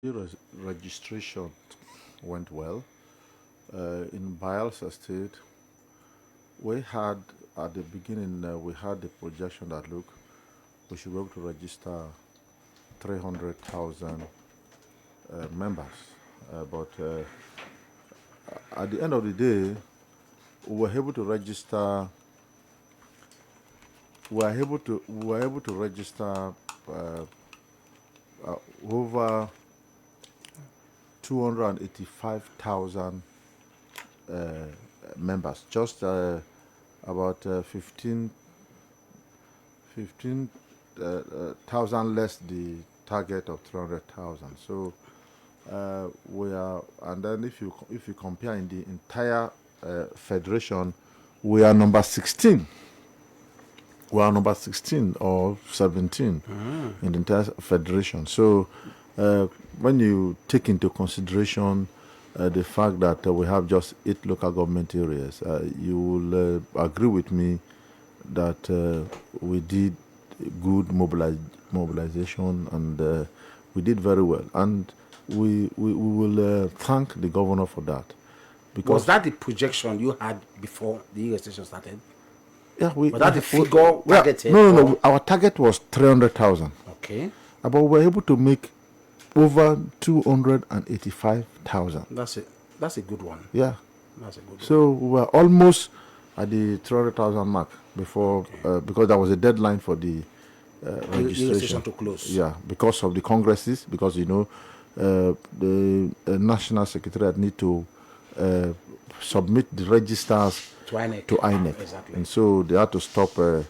Registration went well. In Bayelsa State, we had at the beginning we had the projection that look we should be able to register 300,000 members, but at the end of the day, we were able to register. We were able to register uh, over 285,000 members, just about 15,000 less the target of 300,000. So we are, and then if you compare in the entire federation, we are number 16. We are number 16 or 17 in the entire federation. So when you take into consideration the fact that we have just 8 local government areas, you will agree with me that we did good mobilization, and we did very well. And we will thank the governor for that. Because was that the projection you had before the registration started? Yeah, was that the figure targeted? No. Our target was 300,000. Okay. But we were able to make over 285,000. That's a good one. Yeah. That's a good one. So we were almost at the 300,000 mark before, because there was a deadline for the registration to close. Yeah, because of the congresses, because the National Secretariat need to submit the registers to INEC. Exactly. And so they had to stop the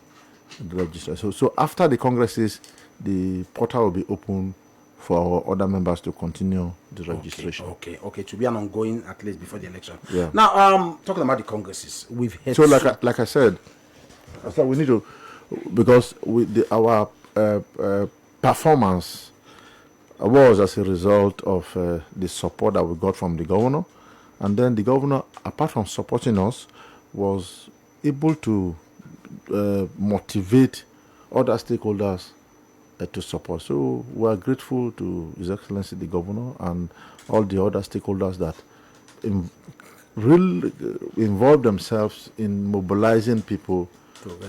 register. So after the congresses, the portal will be open for our other members to continue the registration. Okay. To be an ongoing at least before the election. Yeah. Now, talking about the congresses, we've had so like I said, we need to, because our performance was as a result of the support that we got from the governor, and then the governor, apart from supporting us, was able to motivate other stakeholders to support. So we are grateful to His Excellency the Governor and all the other stakeholders that really involve themselves in mobilizing people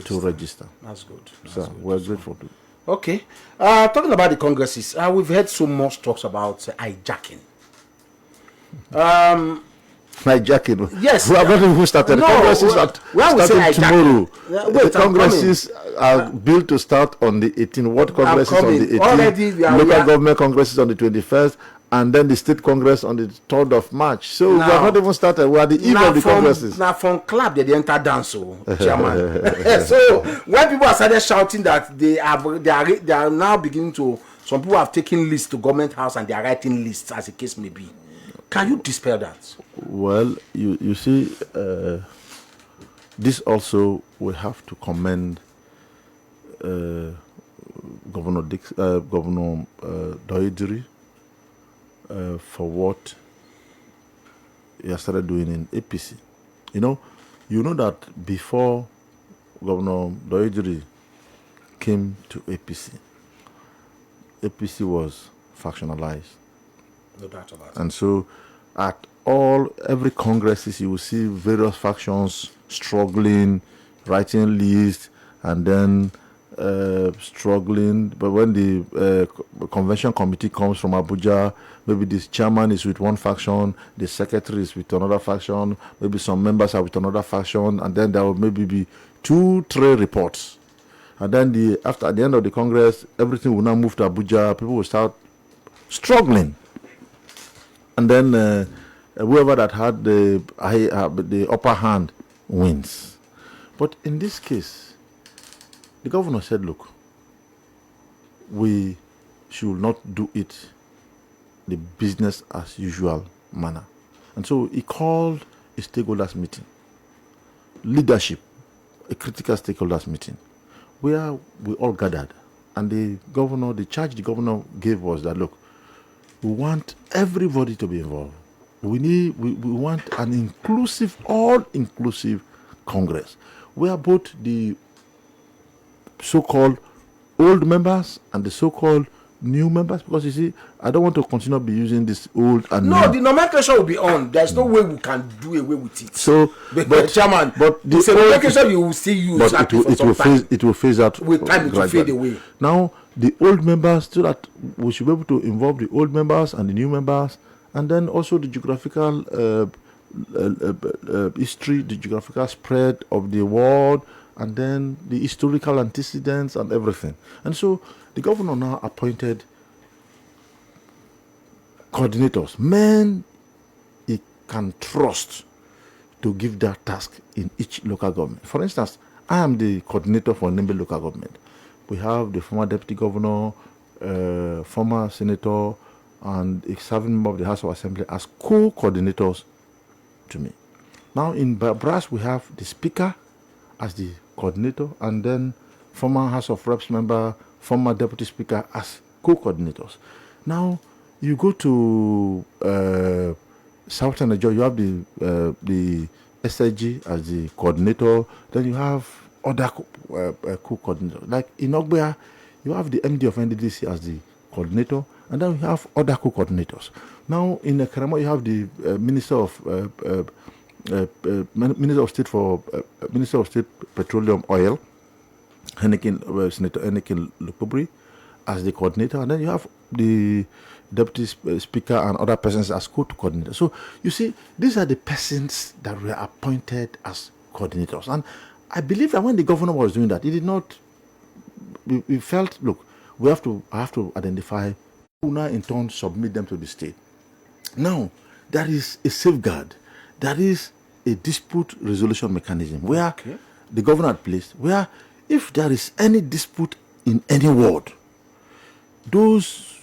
to register. That's good. So we're grateful to. Okay. Talking about the congresses, we've heard so much talks about hijacking. Hijacking. Yes. We have not even started. No, the congresses are starting tomorrow. The congresses are built to start on the 18th. What congress is on the 18th? Already local government congress is on the 21st, and then the state congress on the 3rd of March. So we have not even started. We are the eve of the congresses. Now from club they enter dance, chairman. So when people are started shouting that they are now beginning to, some people have taken lists to government house and they are writing lists as the case may be. Can you dispel that? Well, you see, this also we have to commend Governor Doidiri for what he has started doing in APC. You know that before Governor Doidiri came to APC was factionalized. No doubt about it. And so at every congresses, you will see various factions struggling, writing lists, and then struggling. But when the convention committee comes from Abuja, maybe the chairman is with one faction, the secretary is with another faction, maybe some members are with another faction, and then there will maybe be 2-3 reports. And then at the end of the Congress, everything will now move to Abuja. People will start struggling. And then whoever that had the upper hand wins. But in this case, the governor said, look, we should not do it the business as usual manner. And so he called a stakeholders meeting, leadership, a critical stakeholders meeting, where we all gathered. And the charge the governor gave was that, look, we want everybody to be involved. We want an inclusive, all-inclusive Congress, where both the so-called old members and the so-called new members? Because you see, I don't want to continue be using this old and No, new. the nomenclature will be on. There's no way we can do away with it. So, but Chairman, but it's a nomenclature you will still use. But it will phase out with time. It will fade away. Now, the old members, so that we should be able to involve the old members and the new members, and then also the geographical history, the geographical spread of the world, and then the historical antecedents and everything. And so the governor now appointed coordinators, men he can trust to give that task in each local government. For instance, I am the coordinator for Nimbe local government. We have the former deputy governor, former senator, and a serving member of the House of Assembly as co-coordinators to me. Now in Brass, we have the speaker as the coordinator, and then former House of Reps member, former deputy speaker as co-coordinators. Now you go to Southern Nigeria, you have the SIG as the coordinator, then you have other co-coordinators. Like in Ogbea, you have the MD of NDDC as the coordinator, and then we have other co-coordinators. Now in Karama, you have the Minister of State Petroleum Oil, Senator Henneken Lukubri, as the coordinator, and then you have the deputy speaker and other persons as co-coordinators. So you see, these are the persons that were appointed as coordinators. And I believe that when the governor was doing that, he did not. We felt, look, I have to identify who now in turn submit them to the state. Now, there is a safeguard. There is a dispute resolution mechanism where the governor had placed, where if there is any dispute in any ward, those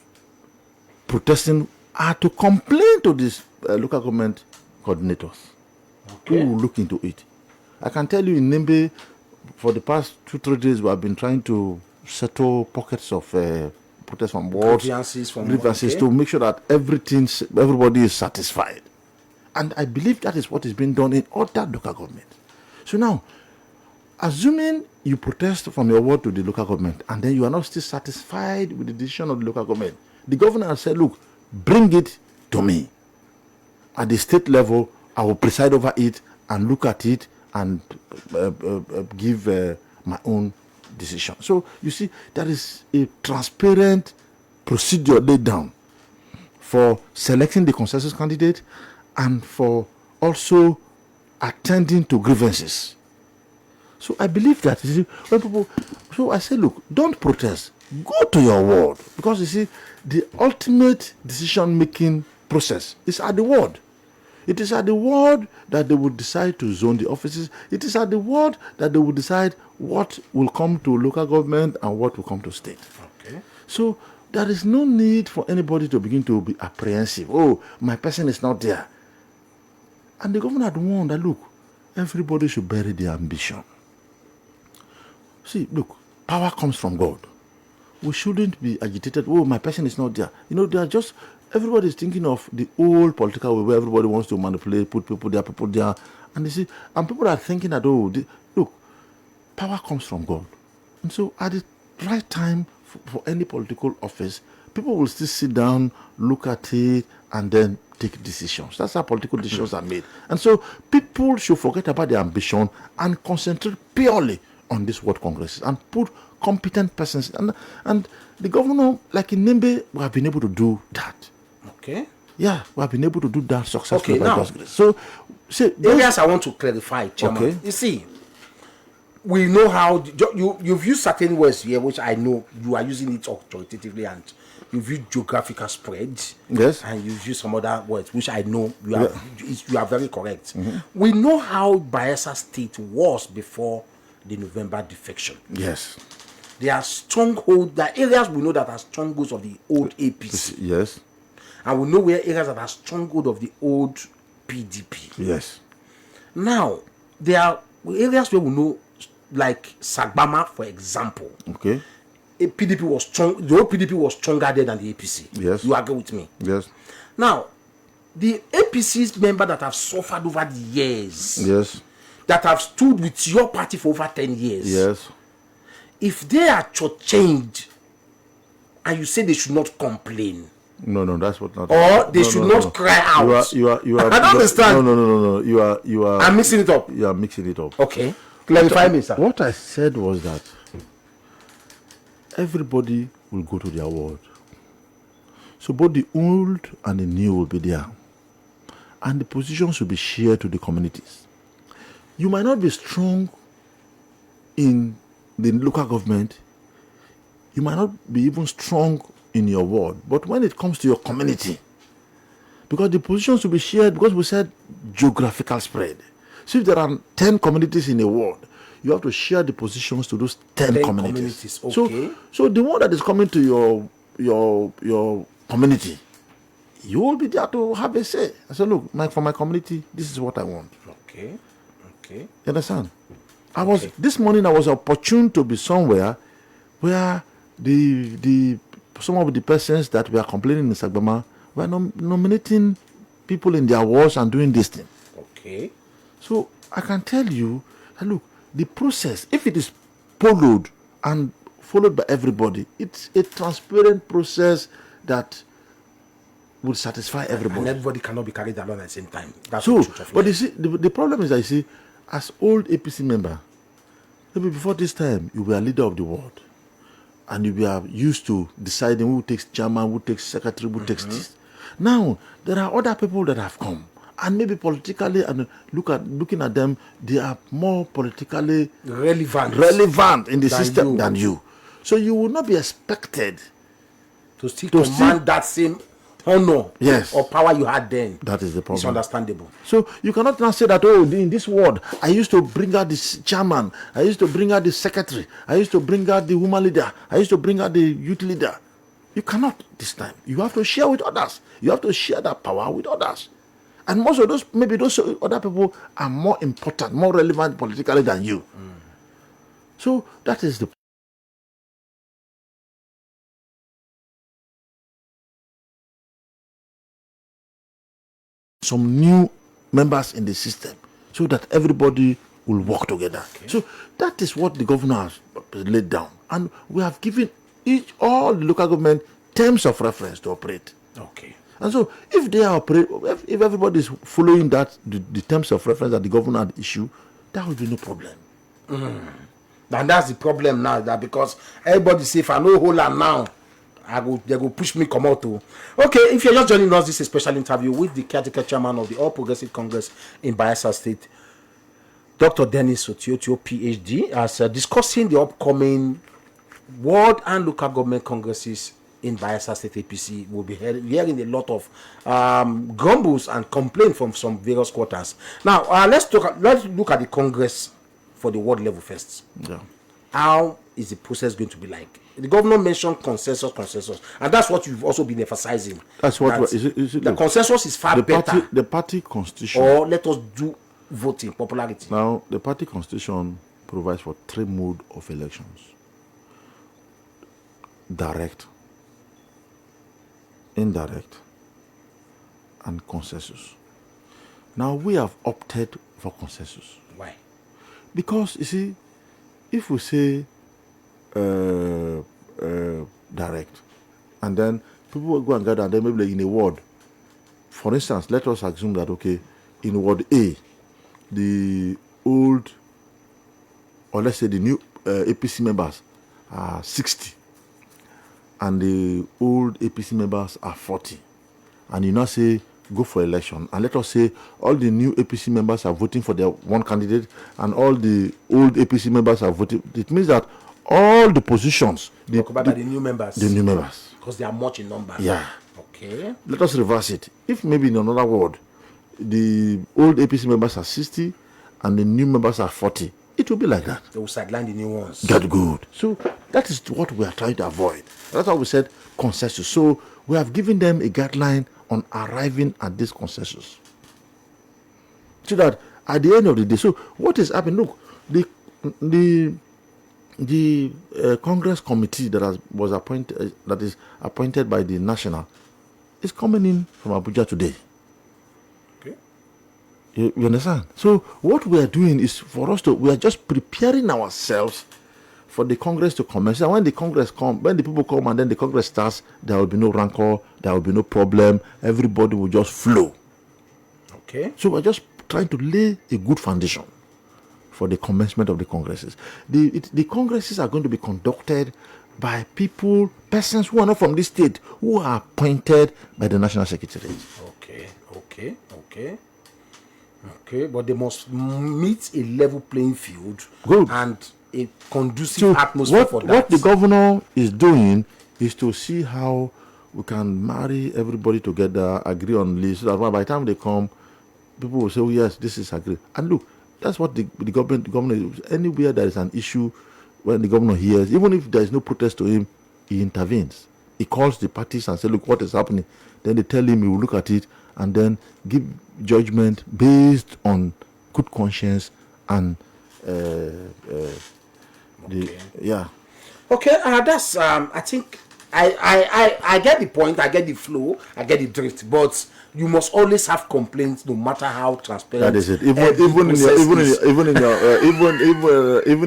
protesting are to complain to these local government coordinators who will look into it. I can tell you in Nimbe, for the past 2-3 days, we have been trying to settle pockets of protest from wards, grievances to make sure that everybody is satisfied. And I believe that is what is being done in other local government. So now, assuming you protest from your ward to the local government, and then you are not still satisfied with the decision of the local government, the governor has said, look, bring it to me. At the state level, I will preside over it and look at it and give my own decision. So you see, there is a transparent procedure laid down for selecting the consensus candidate and for also attending to grievances. So I believe that, you see, when people, so I say, look, don't protest. Go to your ward, because you see, the ultimate decision-making process is at the ward. It is at the ward that they will decide to zone the offices. It is at the ward that they will decide what will come to local government and what will come to state. Okay. So there is no need for anybody to begin to be apprehensive. Oh, my person is not there. And the governor had warned that, look, everybody should bury their ambition. See, look, power comes from God. We shouldn't be agitated. Oh, my person is not there. You know, they are just, everybody is thinking of the old political way where everybody wants to manipulate, put people there. And you see, and people are thinking that, oh, look, power comes from God. And so at the right time for any political office, people will still sit down, look at it, and then take decisions. That's how political decisions are made. And so people should forget about their ambition and concentrate purely on this World Congress and put competent persons. And the governor, like in Nimbe, we have been able to do that. Okay. Yeah, we have been able to do that successfully. Okay, now, so areas I want to clarify, Chairman. Okay. You see, we know how you've used certain words here, which I know you are using it authoritatively, and you've used geographical spread. Yes. And you've used some other words, which I know you are very correct. Mm-hmm. We know how Bayelsa State was before the November defection. Yes. There are strongholds, there are areas we know that are strongholds of the old APC. Yes. And we know where areas that are stronghold of the old PDP. Yes. Now, there are areas where we know, like Sagbama, for example. Okay. PDP was strong. The old PDP was stronger there than the APC. Yes. You agree with me? Yes. Now, the APC's members that have suffered over the years. Yes. That have stood with your party for over 10 years. Yes. If they are changed and you say they should not complain. No, that's what not. Or they should not cry out. You are. I don't understand. No. You are. I'm mixing it up. You are mixing it up. Okay. Clarify me, sir. What I said was that everybody will go to their ward. So both the old and the new will be there. And the positions will be shared to the communities. You might not be strong in the local government. You might not be even strong in your ward. But when it comes to your community, because the positions will be shared, because we said geographical spread. So if there are 10 communities in a ward, you have to share the positions to those 10 communities. Okay. So the one that is coming to your community, you will be there to have a say. I said, look, for my community, this is what I want. Okay. You understand? This morning I was opportune to be somewhere where the some of the persons that were complaining in Sagbama were nominating people in their wards and doing this thing. Okay. So I can tell you that, look, the process, if it is followed and followed by everybody, it's a transparent process that will satisfy everybody. And everybody cannot be carried along at the same time. That's So, the truth of but life. you see, the problem is, I see, as old APC member, maybe before this time, you were leader of the ward. And you were used to deciding who takes chairman, who takes secretary, who takes this. Now, there are other people that have come. And maybe politically, and looking at them, they are more politically relevant in the system than you. So you will not be expected to still command that same honor or power you had then. That is the problem. It's understandable. So you cannot now say that, oh, in this ward, I used to bring out the chairman, I used to bring out the secretary, I used to bring out the woman leader, I used to bring out the youth leader. You cannot this time. You have to share with others. You have to share that power with others. And most of those, maybe those other people are more important, more relevant politically than you. So that is the some new members in the system so that everybody will work together. Okay. So that is what the governor has laid down. And we have given all the local government terms of reference to operate. Okay. And so if they are if everybody is following that, the terms of reference that the governor had issued, that will be no problem. And that's the problem now, that because everybody say, if I know hold on now, they go push me come out to. Okay, if you're just joining us, this is a special interview with the caretaker chairman of the All Progressive Congress in Bayelsa State, Dr. Dennis Otiotio, PhD, as discussing the upcoming world and local government congresses in Bayelsa State APC. We'll be hearing a lot of grumbles and complaints from some various quarters. Now, let's look at the Congress for the world level first. Yeah. How is the process going to be like? The governor mentioned consensus, and that's what you've also been emphasizing. That's what is it, the consensus is far better. The party constitution. Or let us do voting, popularity. Now, the party constitution provides for 3 modes of elections: direct, indirect, and consensus. Now, we have opted for consensus. Why? Because, you see, if we say direct, and then people will go and gather, and then maybe like in a ward. For instance, let us assume that, okay, in ward A, the old, or let's say the new APC members are 60, and the old APC members are 40, and you now say, go for election, and let us say all the new APC members are voting for their one candidate, and all the old APC members are voting. It means that all the positions, the new members, because they are much in number. Yeah. Okay. Let us reverse it. If maybe in another ward, the old APC members are 60 and the new members are 40, it will be like that. They will sideline the new ones. Get good. So that is what we are trying to avoid. That's why we said consensus. So we have given them a guideline on arriving at this consensus. So that at the end of the day, so what is happening? Look, the Congress committee that was appointed, that is appointed by the national, is coming in from Abuja today. Okay. You understand? So what we are doing is we are just preparing ourselves for the Congress to commence. And when the Congress come, when the people come and then the Congress starts, there will be no rancor, there will be no problem. Everybody will just flow. Okay. So we're just trying to lay a good foundation for the commencement of the Congresses. The Congresses are going to be conducted by persons who are not from this state, who are appointed by the National Secretariat. Okay, but they must meet a level playing field. Good. And a conducive atmosphere for that. What the governor is doing is to see how we can marry everybody together, agree on lists, so that by the time they come, people will say, oh yes, this is agreed. And look, that's what the governor, anywhere there is an issue, when the governor hears, even if there is no protest to him, he intervenes. He calls the parties and says, look, what is happening? Then they tell him, he will look at it and then give judgment based on good conscience and Okay, that's I think I get the point, I get the flow, I get the drift, but you must always have complaints, no matter how transparent. That is it. Even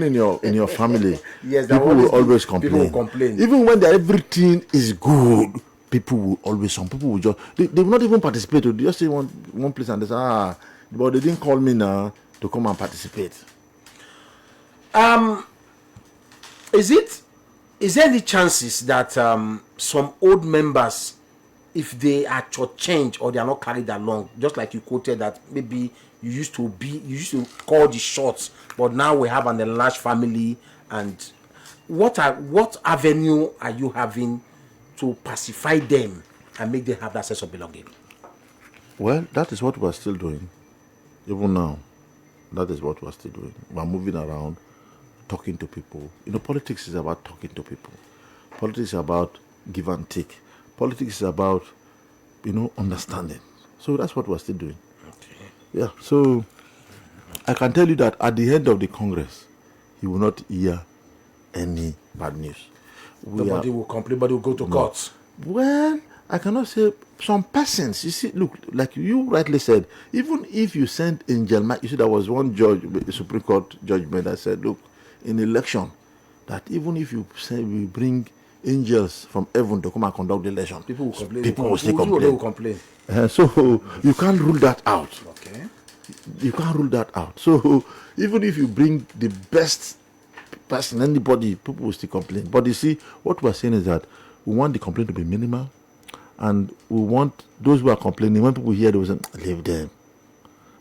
in your family, yes, people will always complain. People will complain. Even when everything is good, people will always. Some people will just they will not even participate. They just say one place and they say, but they didn't call me now to come and participate. Is there any chances that some old members, if they are shortchanged or they are not carried along, just like you quoted that maybe you used to call the shots, but now we have an enlarged family, and what avenue are you having to pacify them and make them have that sense of belonging? Well, that is what we are still doing. Even now, that is what we are still doing. We are moving around, talking to people. Politics is about talking to people. Politics is about give and take. Politics is about, understanding. So that's what we're still doing. Okay. Yeah. So I can tell you that at the end of the Congress, you will not hear any bad news. Nobody will complain, but will go to court. Well, I cannot say some persons. You see, look, like you rightly said, even if you send Angel Mike, you see, there was one judge, the Supreme Court judgment that said, look, in election, that even if you say we bring angels from heaven to come and conduct the election, people will complain. People will still complain. So you can't rule that out. Okay. You can't rule that out. So even if you bring the best person, anybody, people will still complain. But you see, what we're saying is that we want the complaint to be minimal, and we want those who are complaining, when people hear, they will say, leave them.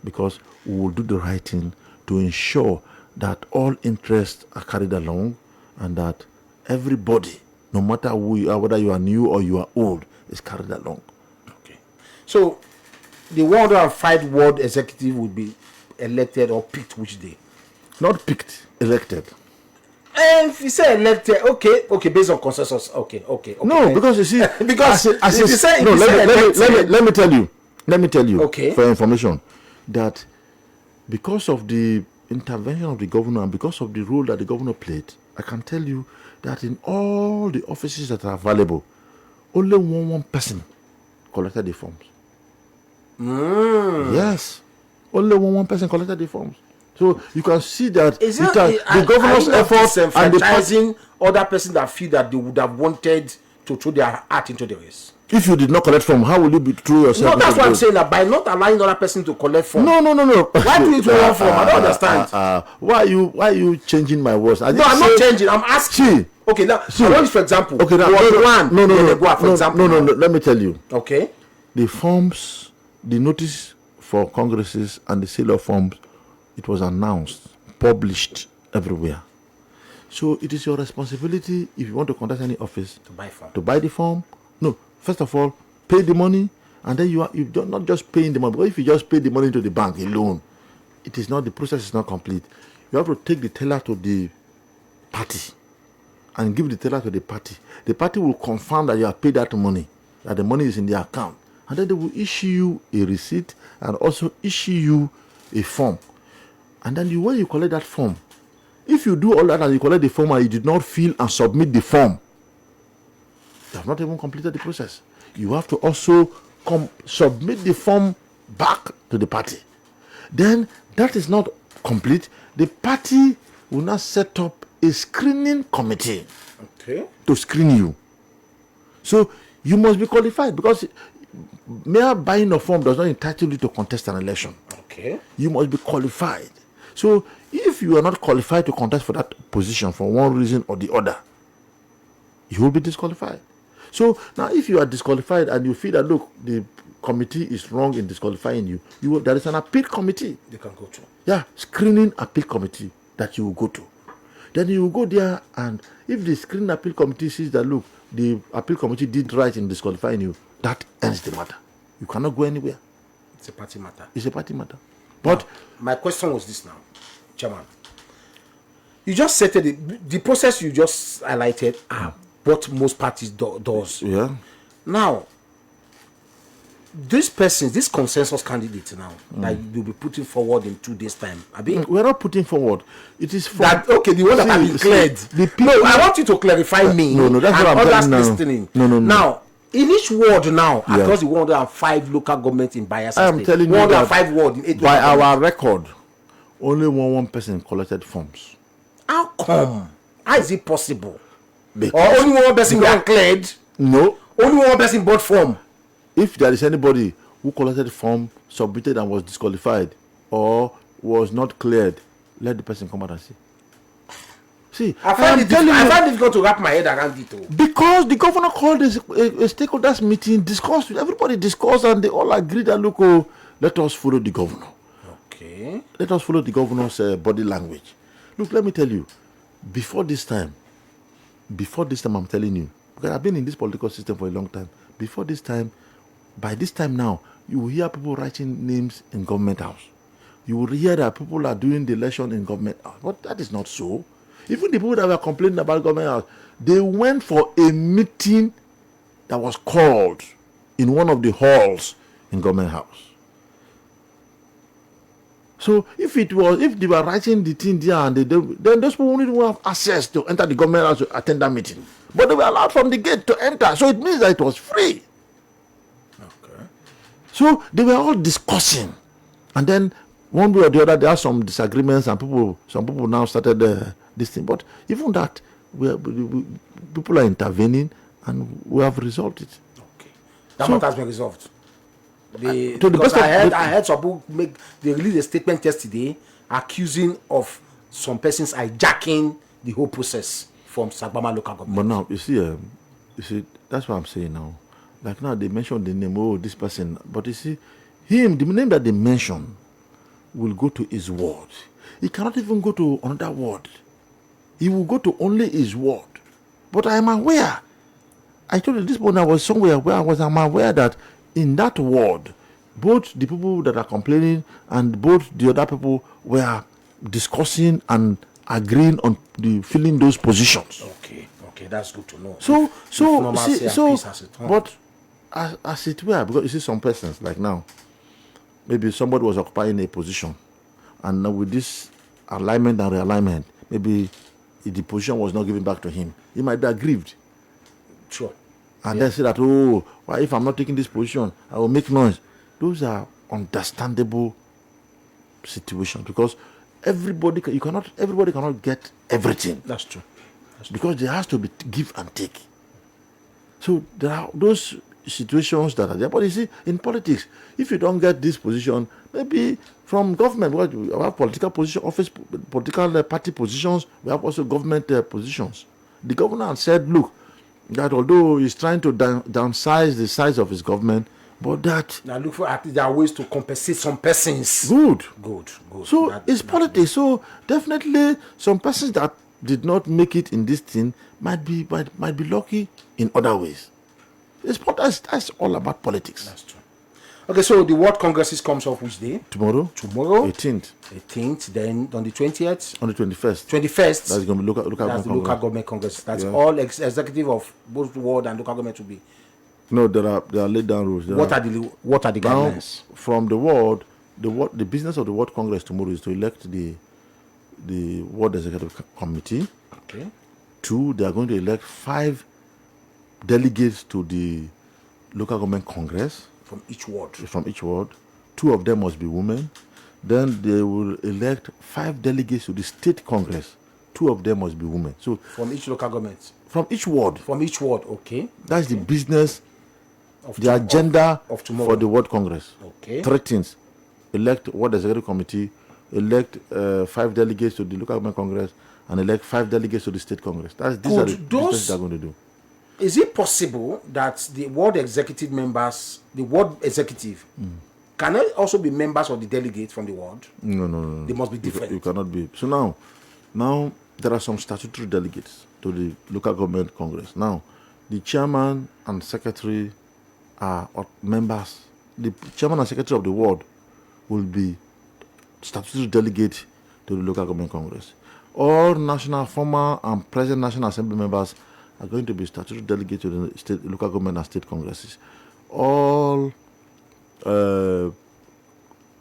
Because we will do the right thing to ensure that all interests are carried along, and that everybody, no matter who you are, whether you are new or you are old, is carried along. Okay. So the 105 ward executive would be elected or picked which day? Not picked, elected. And if you say elected, okay, based on consensus, okay. No, because you see, because let me tell you, okay, for information, that because of the intervention of the governor and because of the role that the governor played, I can tell you that in all the offices that are available, only one person collected the forms. Yes, only one person collected the forms. So you can see that the governor's efforts and the other person that feel that they would have wanted to throw their heart into the race. If you did not collect form, how will you be through yourself? No, that's what I'm saying. That by not allowing other person to collect form. No. Why do you throw one form? I don't understand. Why are you changing my words? I'm not changing. I'm asking. Okay, now for example. Okay, no. Let me tell you. Okay. The forms, the notice for congresses and the sale of forms, it was announced, published everywhere. So it is your responsibility, if you want to conduct any office, to buy the form. No, first of all, pay the money, and then you're not just paying the money. Because if you just pay the money to the bank alone, the process is not complete. You have to take the teller to the party and give the teller to the party. The party will confirm that you have paid that money, that the money is in the account, and then they will issue you a receipt and also issue you a form. And then when you collect that form, if you do all that and you collect the form and you did not fill and submit the form, you have not even completed the process. You have to also submit the form back to the party. Then that is not complete. The party will not set up a screening committee Okay. to screen you. So you must be qualified, because mere buying a form does not entitle you to contest an election. Okay. You must be qualified. So if you are not qualified to contest for that position for one reason or the other, you will be disqualified. So now, if you are disqualified and you feel that, look, the committee is wrong in disqualifying you, there is an appeal committee. They can go to. Yeah, screening appeal committee that you will go to. Then you will go there, and if the screening appeal committee sees that, look, the appeal committee did right in disqualifying you, that ends the matter. You cannot go anywhere. It's a party matter. It's a party matter. But my question was this now, Chairman. You just said the process you just highlighted are what most parties does. yeah, Now, these persons, this consensus candidate now that you'll be putting forward in 2 days' time, we're not putting forward. It is for that okay. The one that have been cleared. No, I want you to clarify me. No, that's and what I'm others telling now. listening. No. Now, in each ward now, Yeah. across the 105 local governments in Bayelsa I am State, telling you 105 ward in 8 by local governments. our record, only one person collected forms. How come? How is it possible? Because- Or only one person got cleared? No, Only one person bought form. if there is anybody who collected form, submitted and was disqualified or was not cleared, let the person come out and see. See, I find it telling you, difficult to wrap my head around it. Oh. because the governor called a stakeholders meeting, discussed with everybody, discussed, and they all agreed that, look, let us follow the governor. Okay. Let us follow the governor's body language. Look, let me tell you, before this time, I'm telling you, because I've been in this political system for a long time. Before this time, by this time now, you will hear people writing names in government house. You will hear that people are doing the election in government house. But that is not so. Even the people that were complaining about government house, they went for a meeting that was called in one of the halls in government house. So if they were writing the thing there, and then those people wouldn't even have access to enter the government house to attend that meeting. But they were allowed from the gate to enter. So it means that it was free. Okay. So they were all discussing. And then one way or the other, there are some disagreements, and some people now started this thing. But even that, people are intervening, and we have resolved it. Okay. That matter has been resolved. Because I heard some people they released a statement yesterday accusing of some persons hijacking the whole process from Sagbama local government. But now, you see, that's what I'm saying now. Like now, they mentioned the name, this person. But you see, the name that they mention will go to his ward. He cannot even go to another ward. He will go to only his ward. But I am aware. I told you this morning I was somewhere where I'm aware that in that ward, both the people that are complaining and both the other people were discussing and agreeing on filling those positions. Okay, that's good to know. But as it were, because you see some persons, like now, maybe somebody was occupying a position, and now with this alignment and realignment, maybe the position was not given back to him. He might be aggrieved. Sure. And then say that, why if I'm not taking this position, I will make noise. Those are understandable situations, because everybody cannot get everything. That's true. Because there has to be give and take. So there are those situations that are there. But you see, in politics, if you don't get this position, maybe from government, we have political position, political party positions, we have also government positions. The governor said, look, that although he's trying to downsize the size of his government, but that now look for there are ways to compensate some persons. Good. So It's politics. So definitely some persons that did not make it in this thing might be lucky in other ways. That's all about politics. That's true. Okay, so the World Congresses comes off which day? Tomorrow, 18th. Then on the 20th. on the 21st. 21st. That's going to be local That's the local government congress. That's Yeah. all executive of both world and local government to be. No, there are laid down rules. What are the Now, guidelines? from the world, the business of the World Congress tomorrow is to elect the World Executive Committee. Okay. 2, they are going to elect 5 delegates to the local government congress From each ward. from each ward. 2 of them must be women. Then they will elect 5 delegates to the state congress. 2 of them must be women. So From each local government. from each ward, Okay. that's the business, Of the agenda of tomorrow. for the Ward Congress. Okay. 3 things: elect Ward Executive Committee, elect 5 delegates to the local government congress, and elect 5 delegates to the state congress. These are the business they're going to do. Is it possible that the ward executive members, the ward executive, can also be members of the delegates from the ward? No. They must be different. You cannot be. So now there are some statutory delegates to the local government congress. Now, the chairman and secretary are members. The chairman and secretary of the ward will be statutory delegate to the local government congress. All national, former and present National Assembly members are going to be statutory delegates to the state, local government and state congresses. All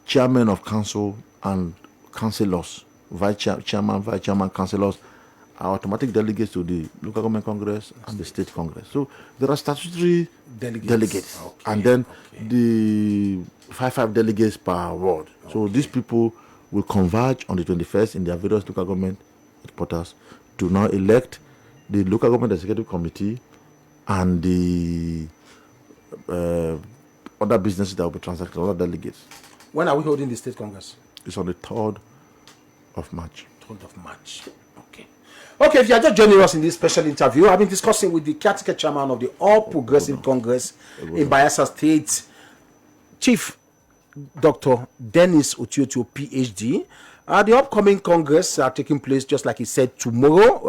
chairmen of council and councillors, chairman, vice chairman, councillors are automatic delegates to the local government congress and the state congress. So there are statutory delegates. Okay. And then the 5 delegates per ward. So these people will converge on the 21st in their various local government headquarters to now elect the local government executive committee and the other businesses that will be transacted, other delegates. When are we holding the state congress? It's on the 3rd of March. 3rd of March. Okay, if you are just joining us in this special interview, I've been discussing with the caretaker chairman of the All Progressive Congress in Bayelsa State, Chief Dr. Dennis Otioto, PhD. The upcoming Congress are taking place, just like he said, tomorrow.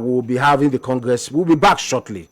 We'll be having the Congress. We'll be back shortly.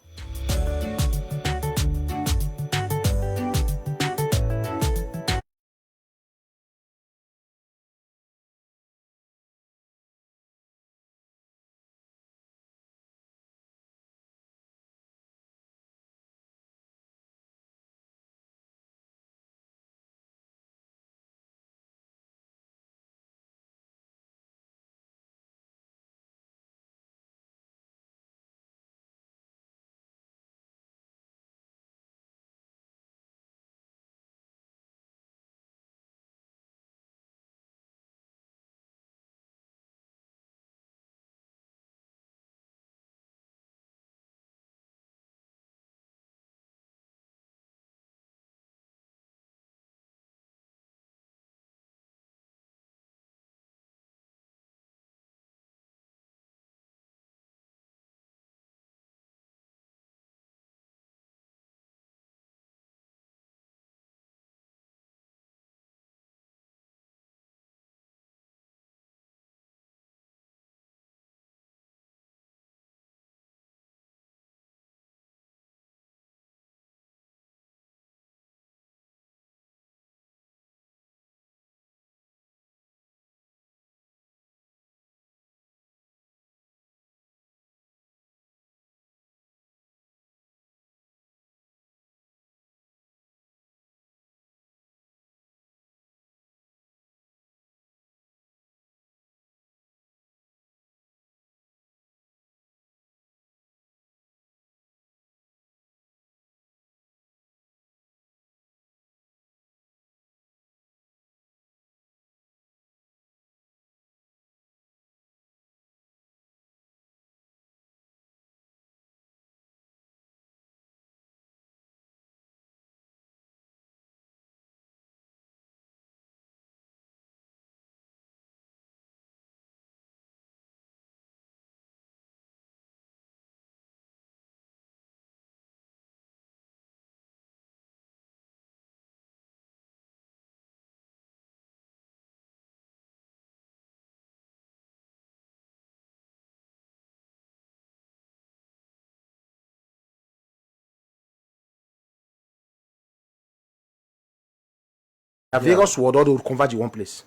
Various ward, all they will converge in one place.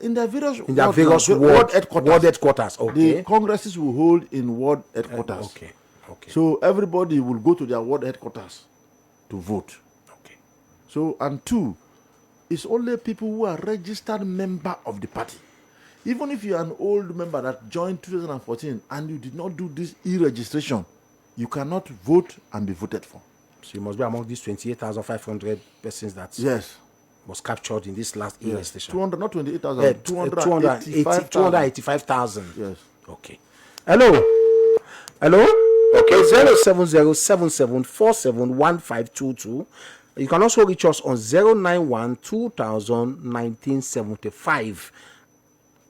In their various ward headquarters. Okay. The congresses will hold in ward headquarters. Okay. So everybody will go to their ward headquarters to vote. Okay. So, and 2, it's only people who are registered member of the party. Even if you are an old member that joined 2014 and you did not do this e-registration, you cannot vote and be voted for. So you must be among these 28,500 persons that... Yes. was captured in this last Yes. station. 200, not 28,000. 285,000. 285,000. Yes. Okay. Hello. Hello. Okay. 07077471522. You can also reach us on 091-2000-1975.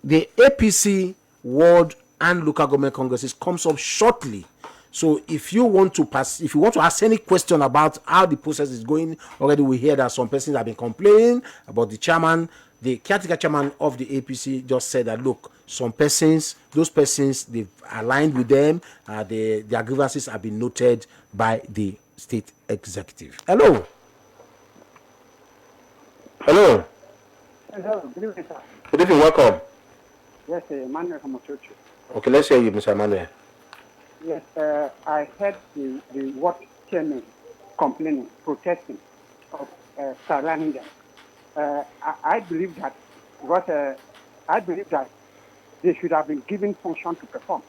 The APC World and Local Government Congresses comes up shortly. So if you want to ask any question about how the process is going, already we hear that some persons have been complaining about the chairman. The caretaker chairman of the APC just said that, look, some persons, those persons, they've aligned with them. Their grievances have been noted by the state executive. Hello. Hello. Hello, good evening, sir. Good evening. Welcome. Yes, Emmanuel from Ochocho. Okay, let's hear you, Mr. Emmanuel. Yes, I heard the work chairman complaining, protesting of surrounding them. I believe that they should have been given function to perform,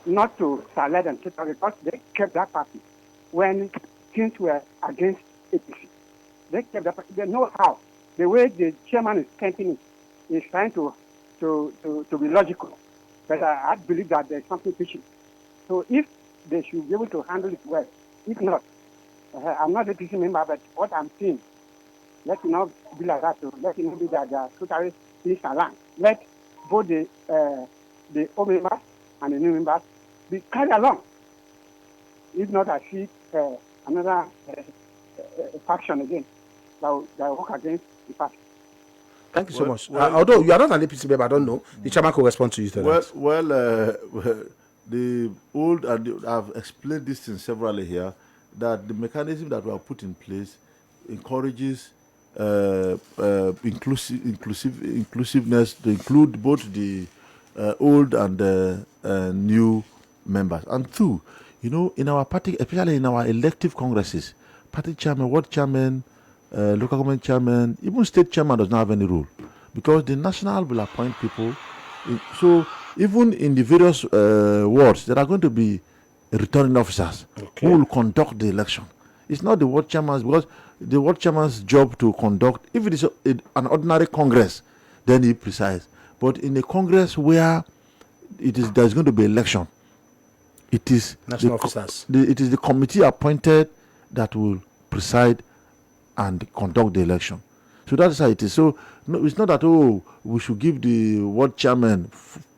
not to silence them because they kept that party when things were against APC. They kept that party. They know how. The way the chairman is campaigning is trying to be logical, but I believe that there's something fishy. So if they should be able to handle it well, if not, I'm not a APC member, but what I'm seeing, let it not be like that. Let it not be that they are totally misaligned. Let both the old members and the new members be carried along. If not, I see another faction again that will work against the party. Thank you so much. Although you are not an APC member, I don't know. The chairman could respond to you. The old, and I've explained this thing severally here, that the mechanism that we have put in place encourages inclusiveness to include both the old and new members. And two, in our party, especially in our elective congresses, party chairman, ward chairman, local government chairman, even state chairman does not have any role, because the national will appoint people. So even in the various wards, there are going to be returning officers who will conduct the election. It's not the ward chairman's, because the ward chairman's job to conduct, if it is an ordinary congress, then he presides. But in a congress where there's going to be election, it is national officers. It is the committee appointed that will preside and conduct the election. So that's how it is. So no, it's not that we should give the ward chairman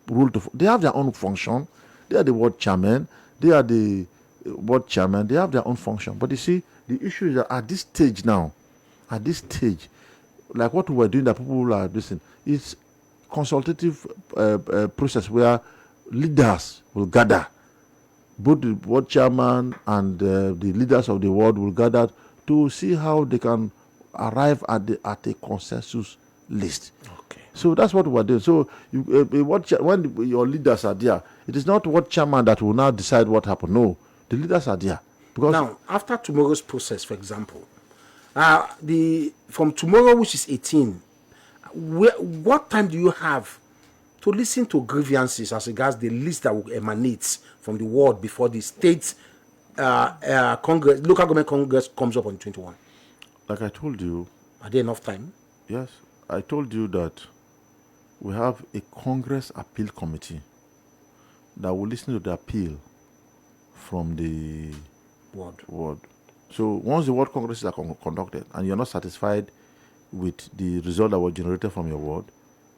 rule to. They have their own function. They are the ward chairman. They are the ward chairman. They have their own function. But you see, the issue is that at this stage, like what we were doing, that people are listening, it's consultative process where leaders will gather. Both the ward chairman and the leaders of the ward will gather to see how they can arrive at a consensus list. Okay. So that's what we're doing. So when your leaders are there, it is not what chairman that will now decide what happened. No, the leaders are there. Because now, after tomorrow's process, for example, from tomorrow, which is 18, what time do you have to listen to grievances as regards the list that will emanate from the ward before the state Congress, local government Congress comes up on 21? Like I told you, are there enough time? Yes, I told you that we have a Congress appeal committee that will listen to the appeal from the ward. So once the ward congresses are conducted and you're not satisfied with the result that was generated from your ward,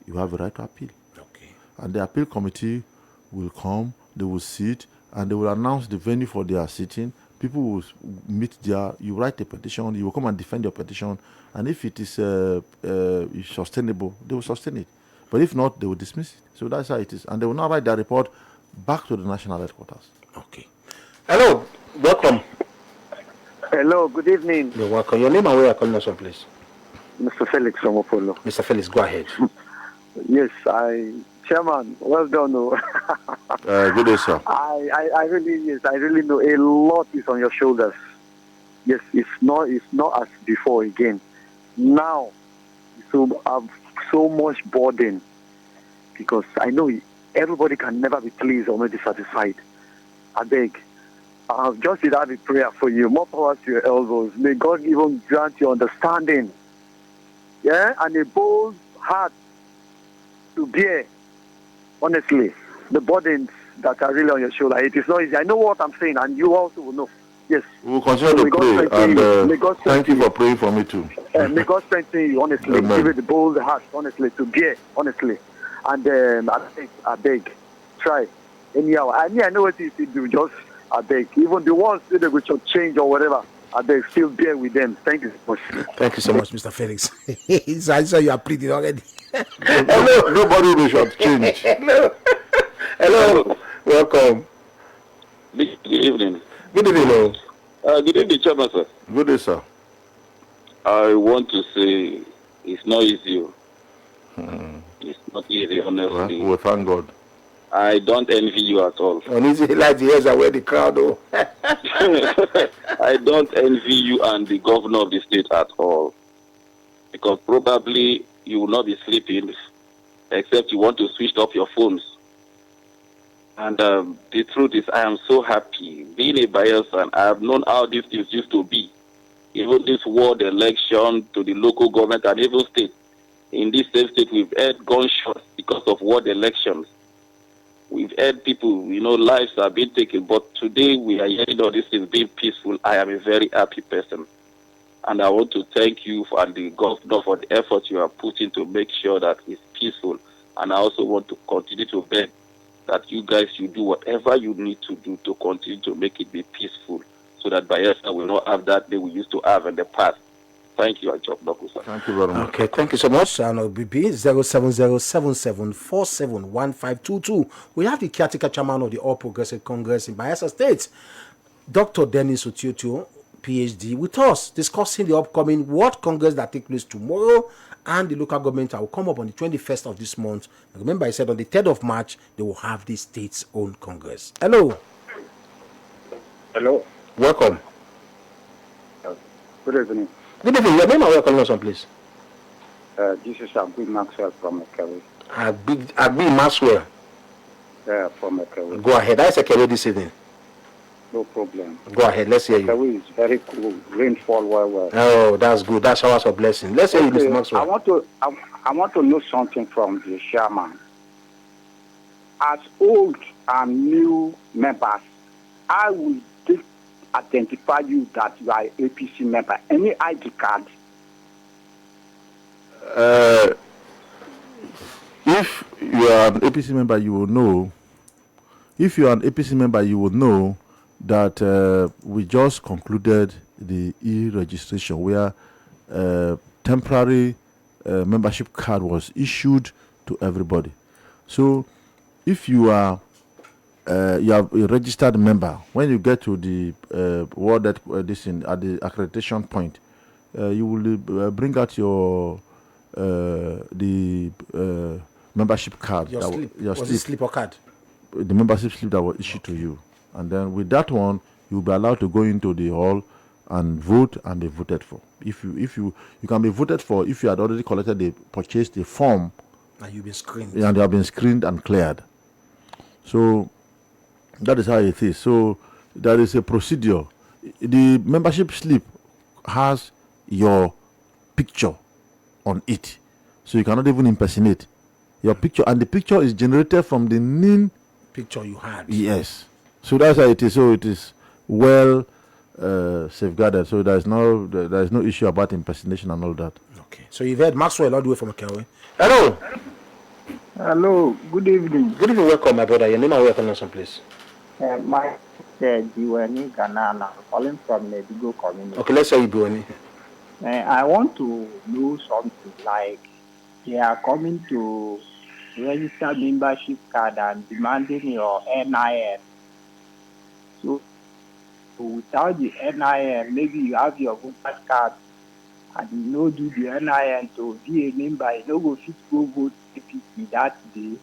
you have a right to appeal. Okay. And the appeal committee will come, they will sit, and they will announce the venue for their sitting. People will meet there. You write a petition. You will come and defend your petition. And if it is sustainable, they will sustain it. But if not, they will dismiss it. So that's how it is. And they will now write their report back to the national headquarters. Okay. Hello. Welcome. Hello. Good evening. You're welcome. Your name and where you're calling us from, please? Mr. Felix from Opolo. Mr. Felix, go ahead. Yes, Chairman, well done. Good day, sir. I really know a lot is on your shoulders. Yes, it's not as before again. Now, so I'm so much burden because I know everybody can never be pleased or maybe satisfied. I beg. Just did have a prayer for you. More power to your elbows. May God even grant you understanding yeah, and a bold heart to bear, honestly, the burdens that are really on your shoulder. It is not easy. I know what I'm saying, and you also will know. Yes. We'll continue So to may God pray, strengthen you. May and God thank you strengthen for praying for me too. May God strengthen you, honestly. Amen. Give you the bold heart, honestly, to bear, honestly. And I beg, try. Anyhow, I know what you do, just I beg. Even the ones that they will change or whatever, I beg, still bear with them. Thank you so much. Thank you so much, Mr. Felix. I saw you are pleading already. Hello. Nobody will shortchange. Hello. Hello. Welcome. Good evening. Good evening. Good evening, Chairman, sir. Good day, sir. I want to say it's not easy. It's not easy, honestly. Well, thank God. I don't envy you at all. Uneasy like the ears are where the crowd, oh. I don't envy you and the governor of the state at all. Because probably you will not be sleeping except you want to switch off your phones. And the truth is, I am so happy. Being a Bayelsa, I have known how these things used to be. Even this ward election to the local government and even state. In this same state, we've had gunshots because of ward elections. We've had people, lives are being taken. But today, we are hearing all these things being peaceful. I am a very happy person. And I want to thank you and the governor for the effort you are putting to make sure that it's peaceful. And I also want to continue to beg that you guys should do whatever you need to do to continue to make it be peaceful, so that Bayelsa will not have that day we used to have in the past. Thank you, Ajop Nokusa. Thank you very much. Okay, thank you so much. And BB 07077471522. We have the caretaker chairman of the All Progressive Congress in Bayelsa State, Dr. Dennis Otioto, PhD, with us discussing the upcoming World Congress that takes place tomorrow, and the local government that will come up on the 21st of this month. Remember, I said on the 3rd of March, they will have the state's own Congress. Hello. Hello. Welcome. Good evening. Good evening. Your name and where calling us from, please? This is Agui Maxwell from Ekewe. Agui Maxwell. From Ekewe. Go ahead. That's Ekewe this evening. No problem. Go ahead. Let's hear you. Ekewe is very cool. Rainfall well. Oh, that's good. That's showers of blessing. Let's hear you, Mr. Maxwell. I want to know something from the chairman. As old and new members, I will identify you that you are an APC member. Any ID card? If you are an APC member, you will know. If you are an APC member, you will know that we just concluded the e-registration where temporary membership card was issued to everybody. So if you are a registered member, when you get to the ward at the accreditation point, you will bring out your membership card. Your slip or card? The membership slip that was issued to you. And then with that one, you'll be allowed to go into the hall and vote and be voted for. If you can be voted for if you had already purchased the form. And you've been screened. And they have been screened and cleared. So that is how it is. So there is a procedure. The membership slip has your picture on it. So you cannot even impersonate your picture. And the picture is generated from the NIN picture you had. Yes. So that's how it is. So it is well safeguarded. So there is no issue about impersonation and all that. Okay. So you've heard Maxwell all the way from Ekewe. Hello. Hello. Good evening. Good evening. Welcome, my brother. Your name and where calling us from, please? My Diweni Ghana. I'm calling from the Digo community. Okay, let's say you Diweni. I want to know something like they are coming to register membership card and demanding your NIN. So without the NIN, maybe you have your voter card and you know do the NIN to be a member, you know go fit go vote APC that day.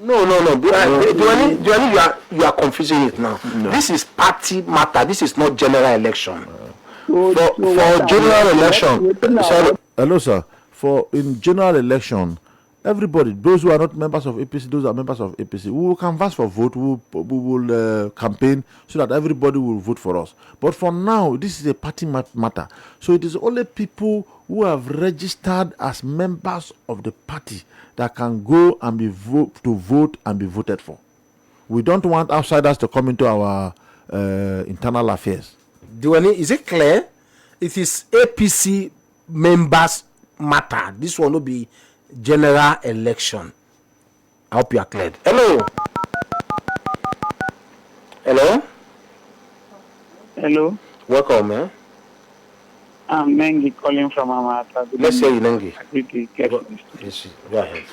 No. Duani, you are confusing it now. No. This is party matter. This is not general election. For general election, hello, sir. In general election, everybody, those who are not members of APC, those are members of APC. We will canvass for vote. We will campaign so that everybody will vote for us. But for now, this is a party matter. So it is only people who have registered as members of the party that can go and vote and be voted for. We don't want outsiders to come into our internal affairs. Is it clear? It is APC members matter. This will not be general election. I hope you are cleared. Hello. Hello. Hello. Welcome, man. I'm Nengi calling from Amata. Let's say you, Nengi. Yes. Go ahead.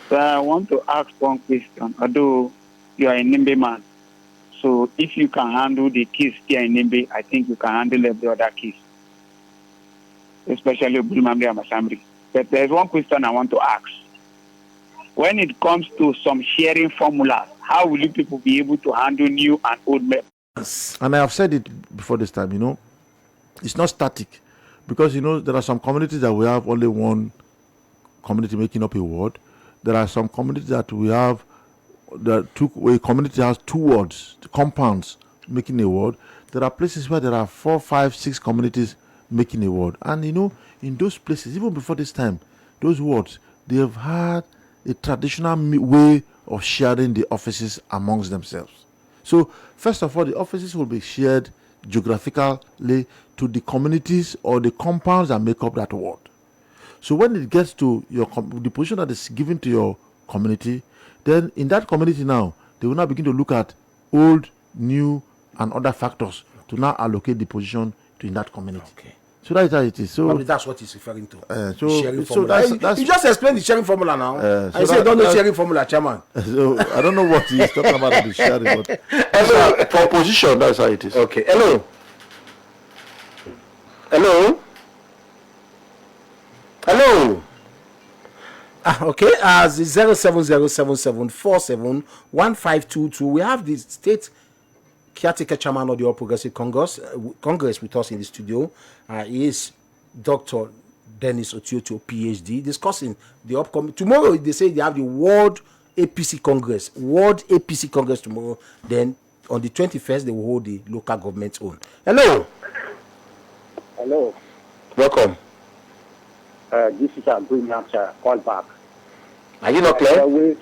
So I want to ask one question. Although you are a Nimbe man, so if you can handle the case here in Nimbe, I think you can handle every other case, especially Bulmambi and Masambri. But there's one question I want to ask. When it comes to some sharing formulas, how will you people be able to handle new and old members? And I have said it before this time, it's not static, because there are some communities that we have only one community making up a ward. There are some communities that we have a community has 2 wards, compounds making a ward. There are places where there are 4, 5, 6 communities making a ward, and in those places, even before this time, those wards, they have had a traditional way of sharing the offices amongst themselves. So first of all, the offices will be shared geographically to the communities or the compounds that make up that ward. So when it gets to the position that is given to your community, then in that community now, they will now begin to look at old, new, and other factors to now allocate the position in that community. Okay. So that is how it is. So probably that's what he's referring to. Sharing formula. That's you just explained the sharing formula now. So I say don't know sharing formula, Chairman. So I don't know what he's talking about the sharing, but hello, for position, that's how it is. Okay. Hello. Hello. Hello. Okay. As 07077471522, we have the state caretaker chairman of the All Progressive Congress with us in the studio. He is Dr. Dennis Otioto, PhD, discussing the upcoming. Tomorrow, they say they have the World APC Congress. Tomorrow. Then on the 21st, they will hold the local government own. Hello. Hello. Welcome. This is a brilliant call back. Are you not clear?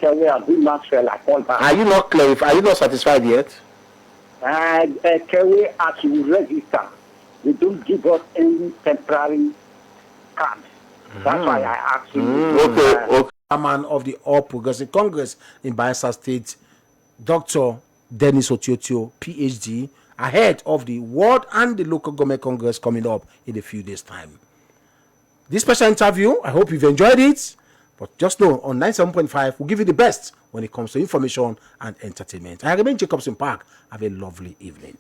Can we agree Maxwell? I call back. Are you not clear? Are you not satisfied yet? Can we actually register? They don't give us any temporary cards. That's why I asked you. Okay. Chairman of the All Progressive Congress in Bayelsa State, Dr. Dennis Otioto, PhD, ahead of the World and the Local Government Congress coming up in a few days' time. This special interview, I hope you've enjoyed it. But just know, on 97.5, we'll give you the best when it comes to information and entertainment. I remain Jacobson Park. Have a lovely evening.